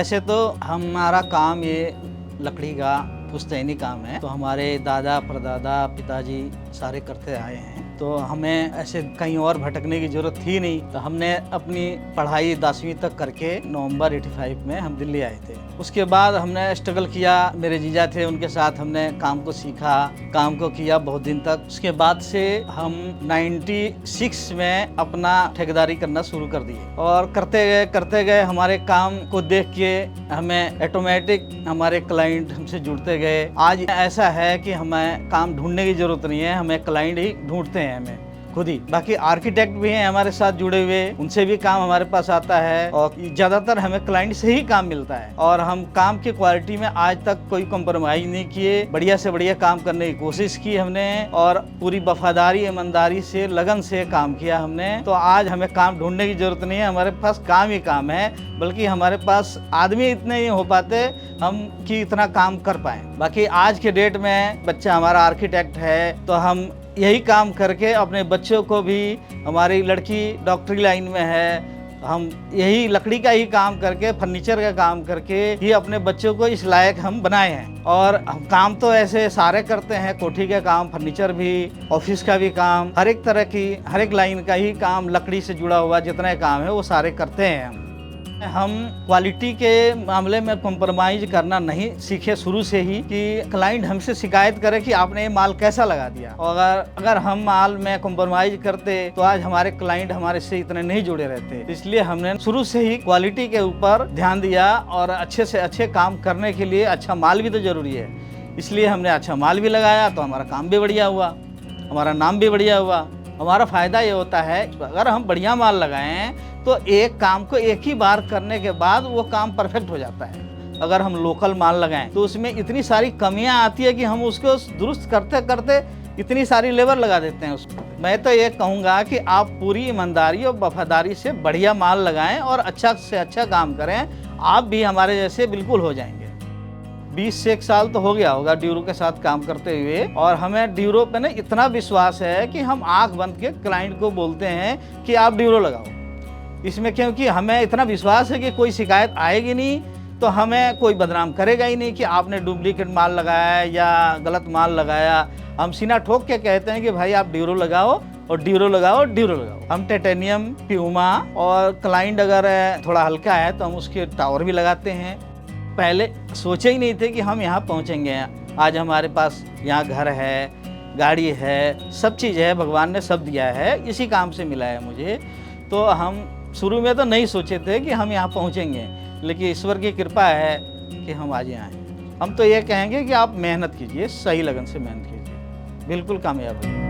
वैसे तो हमारा काम ये लकड़ी का पुश्तैनी काम है, तो हमारे दादा परदादा पिताजी सारे करते आए हैं, तो हमें ऐसे कहीं और भटकने की ज़रूरत थी नहीं। तो हमने अपनी पढ़ाई 10वीं तक करके नवंबर 85 में हम दिल्ली आए थे। उसके बाद हमने स्ट्रगल किया, मेरे जीजा थे उनके साथ हमने काम को सीखा, काम को किया बहुत दिन तक। उसके बाद से हम 96 में अपना ठेकेदारी करना शुरू कर दिए और करते गए हमारे काम को देख के हमें ऑटोमेटिक हमारे क्लाइंट हमसे जुड़ते गए। आज ऐसा है कि हमें काम ढूंढने की ज़रूरत नहीं है, हमें क्लाइंट ही ढूंढते हैं हमें खुद ही। बाकी आर्किटेक्ट भी हैं हमारे साथ जुड़े हुए, उनसे भी काम हमारे पास आता है और ज़्यादातर हमें क्लाइंट से ही काम मिलता है। और हम काम की क्वालिटी में आज तक कोई कॉम्प्रोमाइज़ नहीं किए, बढ़िया से बढ़िया काम करने की कोशिश की हमने और पूरी वफादारी ईमानदारी से लगन से काम किया हमने। तो आज हमें काम ढूंढने की ज़रूरत नहीं है, हमारे पास काम ही काम है, बल्कि हमारे पास आदमी इतने नहीं हो पाते हम कि इतना काम कर पाएँ। बाकी आज के डेट में बच्चा हमारा आर्किटेक्ट है, तो हम यही काम करके अपने बच्चों को भी, हमारी लड़की डॉक्टरी लाइन में है, हम यही लकड़ी का ही काम करके, फर्नीचर का काम करके ही अपने बच्चों को इस लायक हम बनाए हैं। और हम काम तो ऐसे सारे करते हैं, कोठी का काम, फर्नीचर भी, ऑफिस का भी काम, हर एक तरह की हर एक लाइन का ही काम, लकड़ी से जुड़ा हुआ जितने काम है वो सारे करते हैं। हम क्वालिटी के मामले में कॉम्प्रोमाइज़ करना नहीं सीखे शुरू से ही कि क्लाइंट हमसे शिकायत करे कि आपने ये माल कैसा लगा दिया। और अगर हम माल में कॉम्प्रोमाइज़ करते तो आज हमारे क्लाइंट हमारे से इतने नहीं जुड़े रहते। इसलिए हमने शुरू से ही क्वालिटी के ऊपर ध्यान दिया और अच्छे से अच्छे काम करने के लिए अच्छा माल भी तो ज़रूरी है, इसलिए हमने अच्छा माल भी लगाया तो हमारा काम भी बढ़िया हुआ, हमारा नाम भी बढ़िया हुआ। हमारा फ़ायदा ये होता है अगर हम बढ़िया माल लगाएं तो एक काम को एक ही बार करने के बाद वो काम परफेक्ट हो जाता है। अगर हम लोकल माल लगाएं तो उसमें इतनी सारी कमियां आती है कि हम उसको दुरुस्त करते करते इतनी सारी लेबर लगा देते हैं उसको। मैं तो ये कहूँगा कि आप पूरी ईमानदारी और वफादारी से बढ़िया माल लगाएं और अच्छा से अच्छा काम करें, आप भी हमारे जैसे बिल्कुल हो जाएंगे। 20 से 1 साल तो हो गया होगा ड्यूरो के साथ काम करते हुए, और हमें ड्यूरो पे ना इतना विश्वास है कि हम आंख बंद के क्लाइंट को बोलते हैं कि आप ड्यूरो लगाओ। इसमें क्योंकि हमें इतना विश्वास है कि कोई शिकायत आएगी नहीं, तो हमें कोई बदनाम करेगा ही नहीं कि आपने डुप्लीकेट माल लगाया या गलत माल लगाया। हम सीना ठोक के कहते हैं कि भाई आप ड्यूरो लगाओ और ड्यूरो लगाओ, ड्यूरो लगाओ। हम टाइटेनियम, प्यूमा और क्लाइंट अगर थोड़ा हल्का है तो हम उसके टावर भी लगाते हैं। पहले सोचे ही नहीं थे कि हम यहाँ पहुँचेंगे। आज हमारे पास यहाँ घर है, गाड़ी है, सब चीज़ है, भगवान ने सब दिया है, इसी काम से मिला है मुझे। तो हम शुरू में तो नहीं सोचे थे कि हम यहाँ पहुँचेंगे, लेकिन ईश्वर की कृपा है कि हम आज यहाँ आए। हम तो ये कहेंगे कि आप मेहनत कीजिए, सही लगन से मेहनत कीजिए, बिल्कुल कामयाब होंगे।